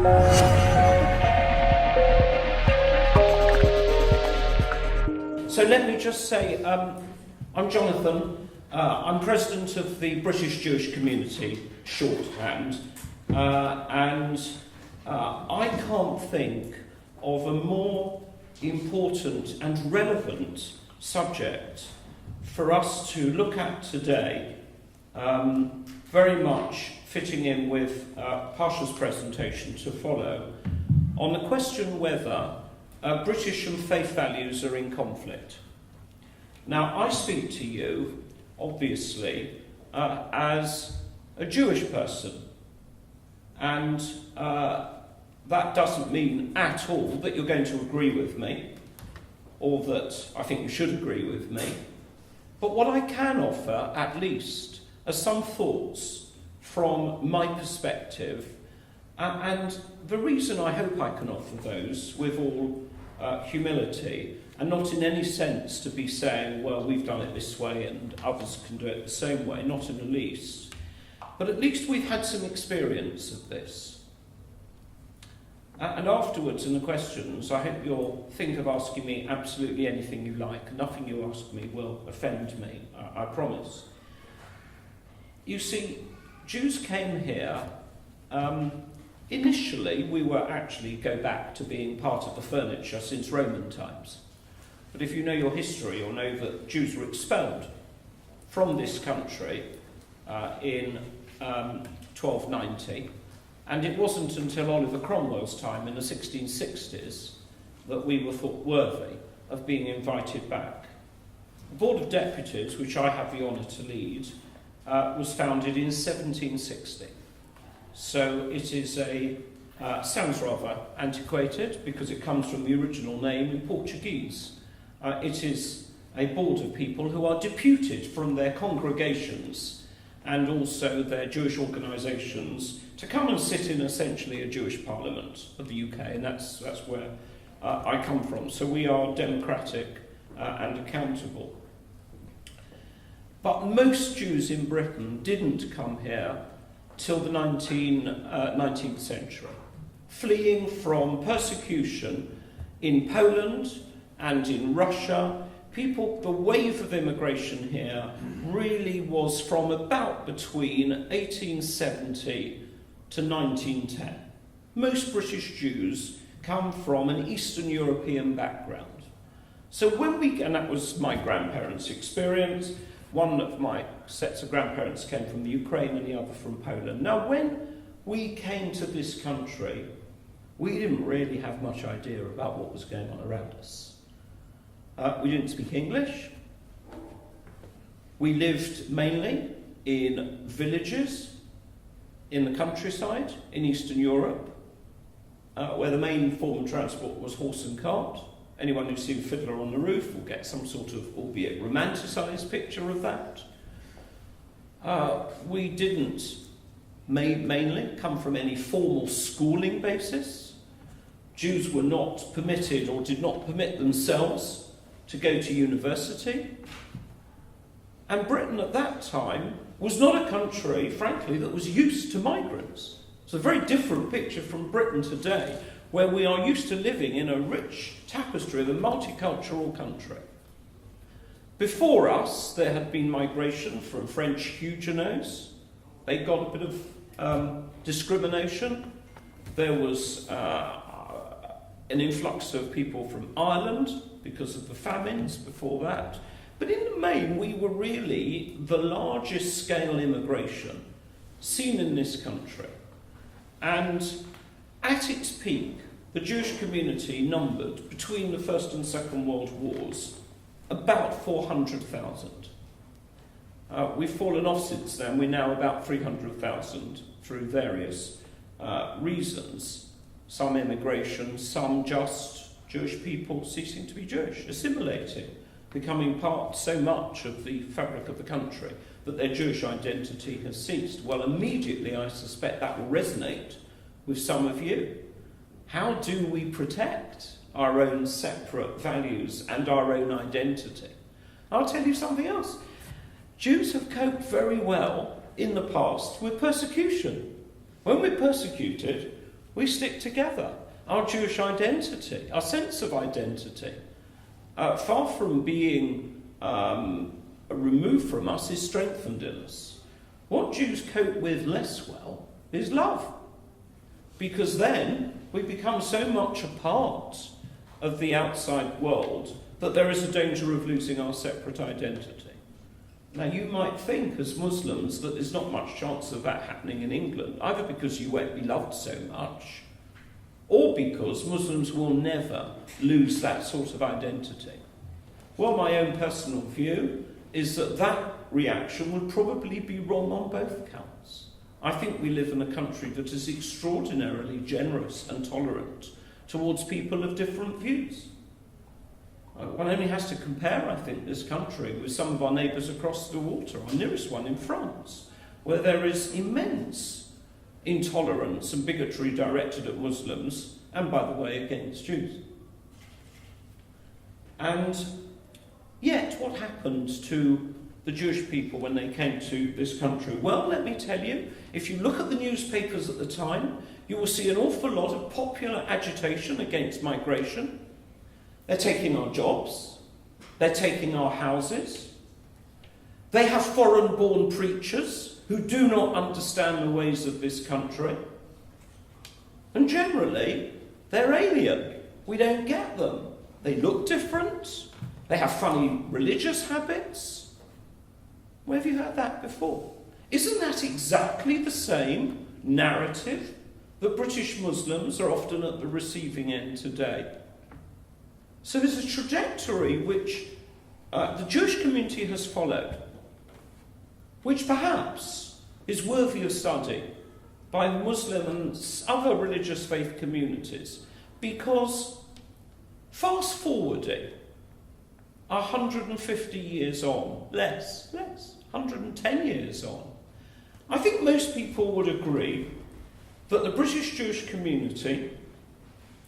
So let me just say, I'm Jonathan. I'm president of the British Jewish Community, shorthand, and I can't think of a more important and relevant subject for us to look at today, very much fitting in with Pasha's presentation to follow, on the question whether British and faith values are in conflict. Now, I speak to you, obviously, as a Jewish person, and that doesn't mean at all that you're going to agree with me, or that I think you should agree with me. But what I can offer, at least, are some thoughts from my perspective, and the reason I hope I can offer those with all humility, and not in any sense to be saying, well, we've done it this way and others can do it the same way, not in the least. But at least we've had some experience of this. And afterwards, in the questions, I hope you'll think of asking me absolutely anything you like. Nothing you ask me will offend me, I promise. You see, Jews came here. Initially, we were actually go back to being part of the furniture since Roman times. But if you know your history, you'll know that Jews were expelled from this country in 1290. And it wasn't until Oliver Cromwell's time in the 1660s that we were thought worthy of being invited back. The Board of Deputies, which I have the honour to lead, was founded in 1760. So it is sounds rather antiquated because it comes from the original name in Portuguese. It is a board of people who are deputed from their congregations and also their Jewish organisations to come and sit in essentially a Jewish parliament of the UK, and that's where I come from. So we are democratic and accountable. But most Jews in Britain didn't come here till the 19th century, fleeing from persecution in Poland and in Russia. The wave of immigration here really was from about between 1870 to 1910. Most British Jews come from an Eastern European background. So and that was my grandparents' experience. One of my sets of grandparents came from the Ukraine and the other from Poland. Now, when we came to this country, we didn't really have much idea about what was going on around us. We didn't speak English. We lived mainly in villages in the countryside in Eastern Europe, where the main form of transport was horse and cart. Anyone who's seen Fiddler on the Roof will get some sort of, albeit romanticised, picture of that. We didn't mainly come from any formal schooling basis. Jews were not permitted or did not permit themselves to go to university. And Britain at that time was not a country, frankly, that was used to migrants. It's a very different picture from Britain today, where we are used to living in a rich tapestry of a multicultural country. Before us, there had been migration from French Huguenots. They got a bit of discrimination. There was an influx of people from Ireland because of the famines before that. But in the main, we were really the largest scale immigration seen in this country. And at its peak, the Jewish community numbered, between the First and Second World Wars, about 400,000. We've fallen off since then. We're now about 300,000 through various reasons. Some immigration, some just Jewish people ceasing to be Jewish, assimilating, becoming part so much of the fabric of the country that their Jewish identity has ceased. Well, immediately I suspect that will resonate with some of you. How do we protect our own separate values and our own identity? I'll tell you something else. Jews have coped very well in the past with persecution. When we're persecuted, We stick together. Our Jewish identity, our sense of identity, far from being removed from us, is strengthened in us. What Jews cope with less well is love, because then we become so much a part of the outside world that there is a danger of losing our separate identity. Now, you might think as Muslims that there's not much chance of that happening in England, either because you won't be loved so much, or because Muslims will never lose that sort of identity. Well, my own personal view is that that reaction would probably be wrong on both counts. I think we live in a country that is extraordinarily generous and tolerant towards people of different views. One only has to compare, I think, this country with some of our neighbours across the water, our nearest one in France, where there is immense intolerance and bigotry directed at Muslims, and, by the way, against Jews. And yet, what happened to the Jewish people when they came to this country? Well, let me tell you, if you look at the newspapers at the time, you will see an awful lot of popular agitation against migration. They're taking our jobs. They're taking our houses. They have foreign-born preachers who do not understand the ways of this country. And generally, they're alien. We don't get them. They look different. They have funny religious habits. Where have you heard that before? Isn't that exactly the same narrative that British Muslims are often at the receiving end today? So there's a trajectory which the Jewish community has followed, which perhaps is worthy of study by Muslim and other religious faith communities, because fast forwarding 150 years on, less, 110 years on, I think most people would agree that the British Jewish community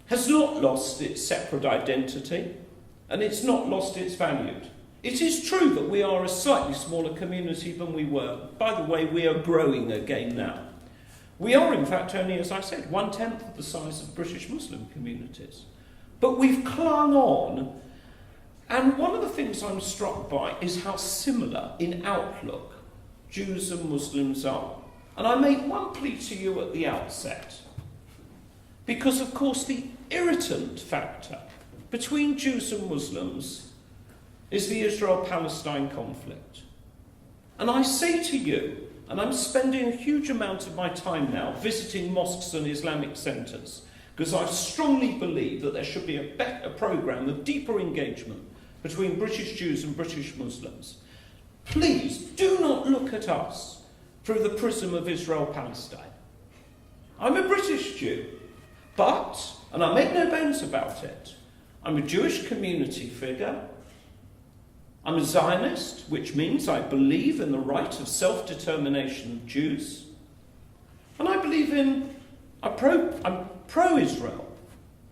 has not lost its separate identity, and it's not lost its values. It is true that we are a slightly smaller community than we were. By the way, we are growing again now. We are, in fact, only, as I said, 1/10 of the size of British Muslim communities. But we've clung on, and one of the things I'm struck by is how similar in outlook Jews and Muslims are. And I made one plea to you at the outset, because, of course, the irritant factor between Jews and Muslims is the Israel-Palestine conflict. And I say to you, and I'm spending a huge amount of my time now visiting mosques and Islamic centres, because I strongly believe that there should be a better programme of deeper engagement between British Jews and British Muslims. Please do not look at us through the prism of Israel-Palestine. I'm a British Jew. But, and I make no bones about it, I'm a Jewish community figure. I'm a Zionist, which means I believe in the right of self-determination of Jews. And I believe I'm pro-Israel.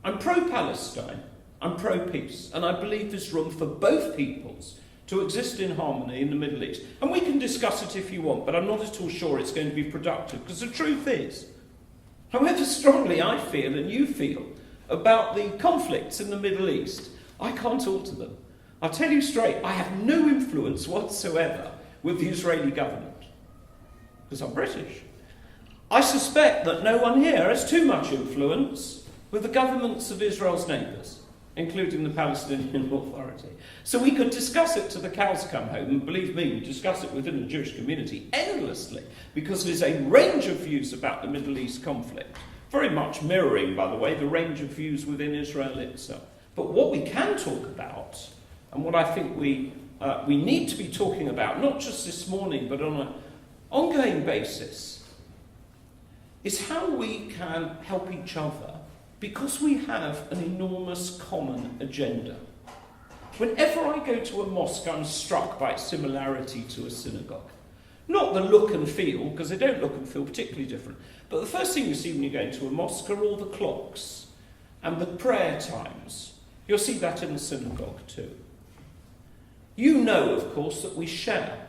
I'm pro-Palestine. I'm pro-peace. And I believe there's room for both peoples to exist in harmony in the Middle East. And we can discuss it if you want, but I'm not at all sure it's going to be productive, because the truth is, however strongly I feel and you feel about the conflicts in the Middle East, I can't alter them. I'll tell you straight, I have no influence whatsoever with the Israeli government, because I'm British. I suspect that no one here has too much influence with the governments of Israel's neighbours, including the Palestinian Authority. So we could discuss it till the cows come home, and believe me, we discuss it within the Jewish community endlessly, because there's a range of views about the Middle East conflict, very much mirroring, by the way, the range of views within Israel itself. But what we can talk about, and what I think we need to be talking about, not just this morning, but on an ongoing basis, is how we can help each other, because we have an enormous common agenda. Whenever I go to a mosque, I'm struck by its similarity to a synagogue. Not the look and feel, because they don't look and feel particularly different, but the first thing you see when you go into a mosque are all the clocks and the prayer times. You'll see that in the synagogue too. You know, of course, that we share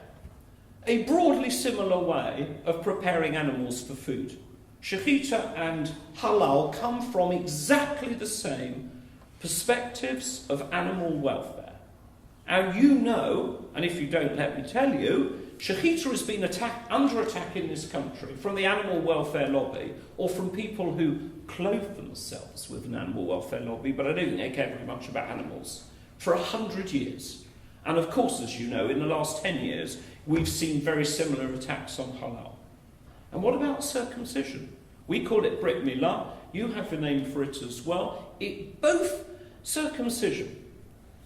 a broadly similar way of preparing animals for food. Shechita and halal come from exactly the same perspectives of animal welfare. And you know, and if you don't, let me tell you, Shechita has been under attack in this country from the animal welfare lobby or from people who clothe themselves with an animal welfare lobby, but I don't think they care very much about animals, for 100 years. And of course, as you know, in the last 10 years, we've seen very similar attacks on halal. And what about circumcision? We call it Brit Milah. You have a name for it as well. Both circumcision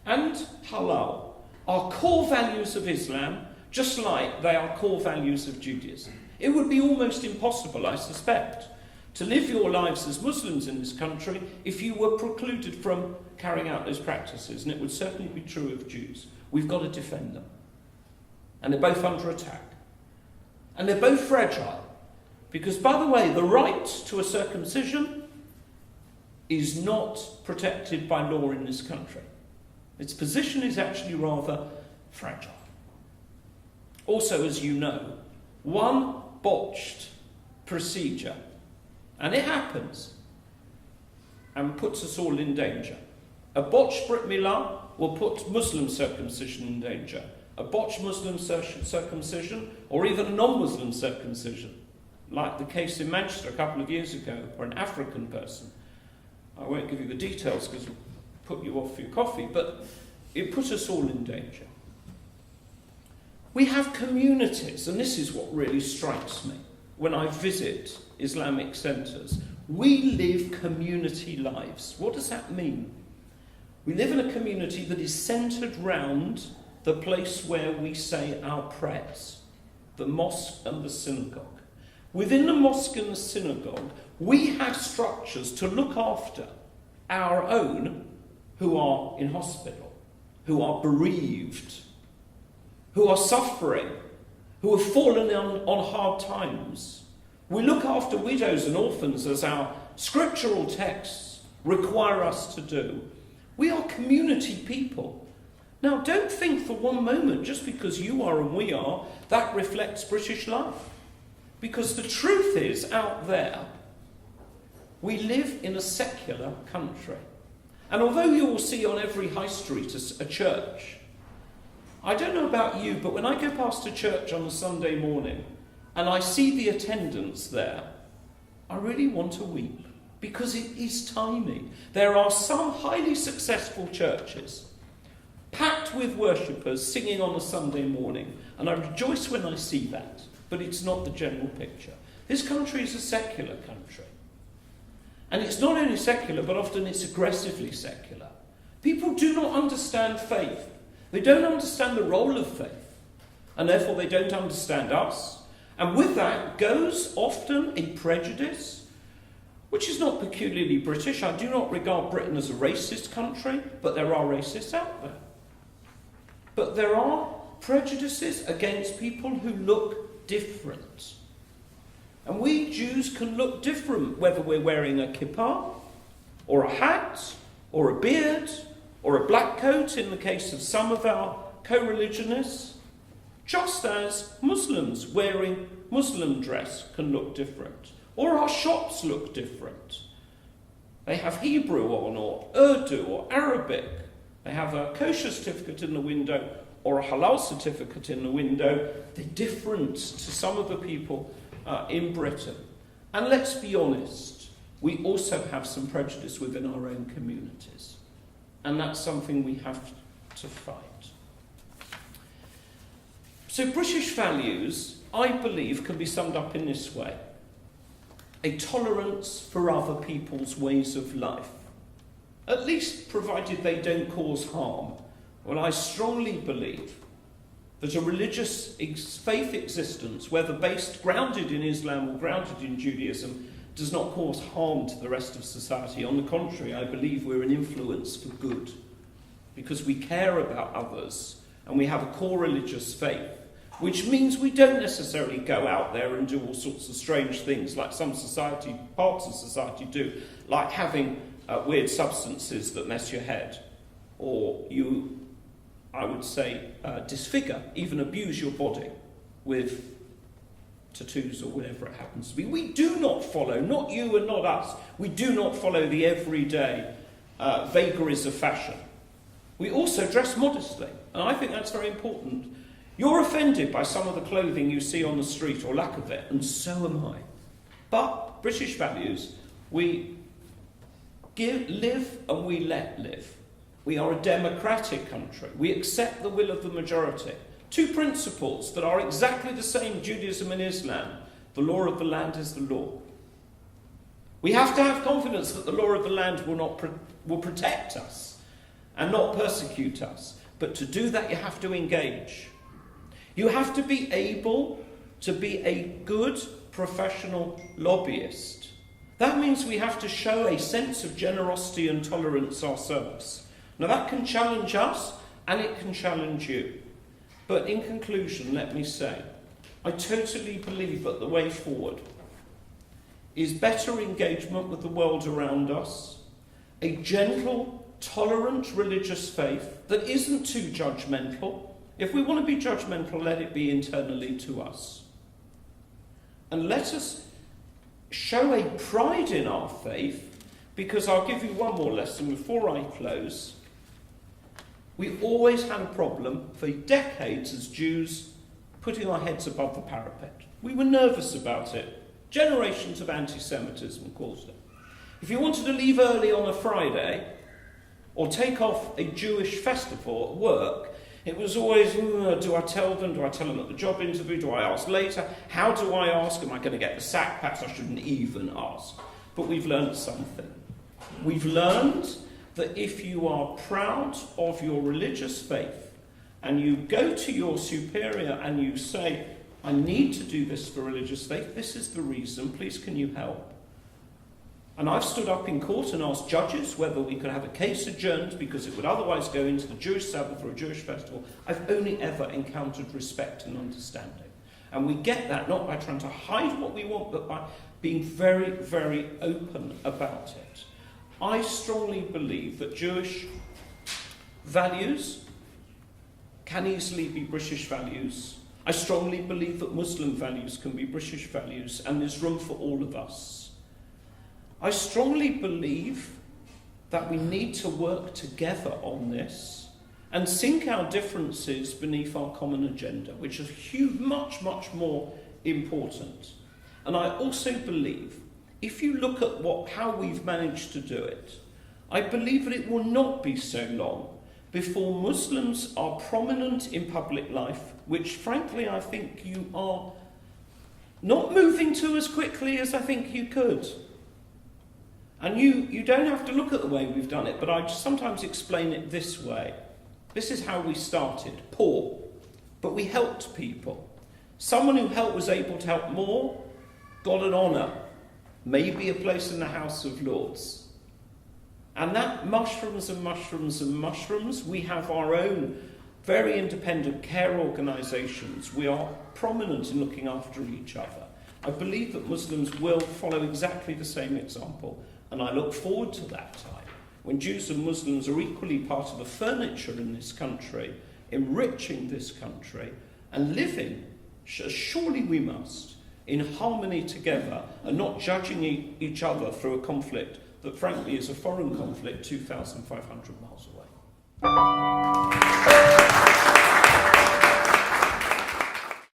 and halal are core values of Islam, just like they are core values of Judaism. It would be almost impossible, I suspect, to live your lives as Muslims in this country if you were precluded from carrying out those practices, and it would certainly be true of Jews. We've got to defend them. And they're both under attack. And they're both fragile. Because, by the way, the right to a circumcision is not protected by law in this country. Its position is actually rather fragile. Also, as you know, one botched procedure, and it happens, and puts us all in danger. A botched Brit Milah will put Muslim circumcision in danger. A botched Muslim circumcision, or even a non-Muslim circumcision, like the case in Manchester a couple of years ago, for an African person. I won't give you the details because it'll put you off for your coffee, but it put us all in danger. We have communities, and this is what really strikes me when I visit Islamic centres. We live community lives. What does that mean? We live in a community that is centred round the place where we say our prayers, the mosque and the synagogue. Within the mosque and the synagogue, we have structures to look after our own who are in hospital, who are bereaved, who are suffering, who have fallen on hard times. We look after widows and orphans as our scriptural texts require us to do. We are community people. Now, don't think for one moment, just because you are and we are, that reflects British life. Because the truth is, out there, we live in a secular country. And although you will see on every high street a church, I don't know about you, but when I go past a church on a Sunday morning and I see the attendance there, I really want to weep. Because it is tiny. There are some highly successful churches packed with worshippers singing on a Sunday morning, and I rejoice when I see that, but it's not the general picture. This country is a secular country. And it's not only secular, but often it's aggressively secular. People do not understand faith. They don't understand the role of faith, and therefore they don't understand us. And with that goes often a prejudice, which is not peculiarly British. I do not regard Britain as a racist country, but there are racists out there. But there are prejudices against people who look different. And we Jews can look different, whether we're wearing a kippah, or a hat, or a beard, or a black coat in the case of some of our co-religionists, just as Muslims wearing Muslim dress can look different. Or our shops look different. They have Hebrew on, or Urdu, or Arabic. They have a kosher certificate in the window, or a halal certificate in the window. They're different to some of the people in Britain. And let's be honest, we also have some prejudice within our own communities. And that's something we have to fight. So British values, I believe, can be summed up in this way. A tolerance for other people's ways of life, at least provided they don't cause harm. Well, I strongly believe that a religious faith existence, whether grounded in Islam or grounded in Judaism, does not cause harm to the rest of society. On the contrary, I believe we're an influence for good, because we care about others and we have a core religious faith, which means we don't necessarily go out there and do all sorts of strange things like some parts of society do, like having weird substances that mess your head, or you, I would say, disfigure, even abuse your body with tattoos or whatever it happens to be. We do not follow, not you and not us, we do not follow the everyday vagaries of fashion. We also dress modestly, and I think that's very important. You're offended by some of the clothing you see on the street or lack of it, and so am I. But British values, we live and we let live. We are a democratic country. We accept the will of the majority. Two principles that are exactly the same, Judaism and Islam. The law of the land is the law. We have to have confidence that the law of the land will protect us and not persecute us. But to do that, you have to engage. You have to be able to be a good professional lobbyist. That means we have to show a sense of generosity and tolerance ourselves. Now that can challenge us and it can challenge you. But in conclusion, let me say, I totally believe that the way forward is better engagement with the world around us, a gentle, tolerant religious faith that isn't too judgmental. If we want to be judgmental, let it be internally to us. And let us show a pride in our faith, because I'll give you one more lesson before I close. We always had a problem for decades as Jews putting our heads above the parapet. We were nervous about it. Generations of anti-Semitism caused it. If you wanted to leave early on a Friday or take off a Jewish festival at work, it was always, do I tell them? Do I tell them at the job interview? Do I ask later? How do I ask? Am I going to get the sack? Perhaps I shouldn't even ask. But we've learned something. We've learned that if you are proud of your religious faith and you go to your superior and you say, I need to do this for religious faith, this is the reason, please can you help? And I've stood up in court and asked judges whether we could have a case adjourned because it would otherwise go into the Jewish Sabbath or a Jewish festival. I've only ever encountered respect and understanding. And we get that not by trying to hide what we want, but by being very, very open about it. I strongly believe that Jewish values can easily be British values. I strongly believe that Muslim values can be British values, and there's room for all of us. I strongly believe that we need to work together on this and sink our differences beneath our common agenda, which is much, much more important. And I also believe, if you look at how we've managed to do it, I believe that it will not be so long before Muslims are prominent in public life, which frankly I think you are not moving to as quickly as I think you could. And you don't have to look at the way we've done it, but I sometimes explain it this way. This is how we started. Poor, but we helped people. Someone who helped was able to help more, got an honour, maybe a place in the House of Lords. And that mushrooms and mushrooms and mushrooms. We have our own very independent care organisations. We are prominent in looking after each other. I believe that Muslims will follow exactly the same example. And I look forward to that time when Jews and Muslims are equally part of the furniture in this country, enriching this country, and living, surely we must, in harmony together and not judging each other through a conflict that frankly is a foreign conflict 2,500 miles away.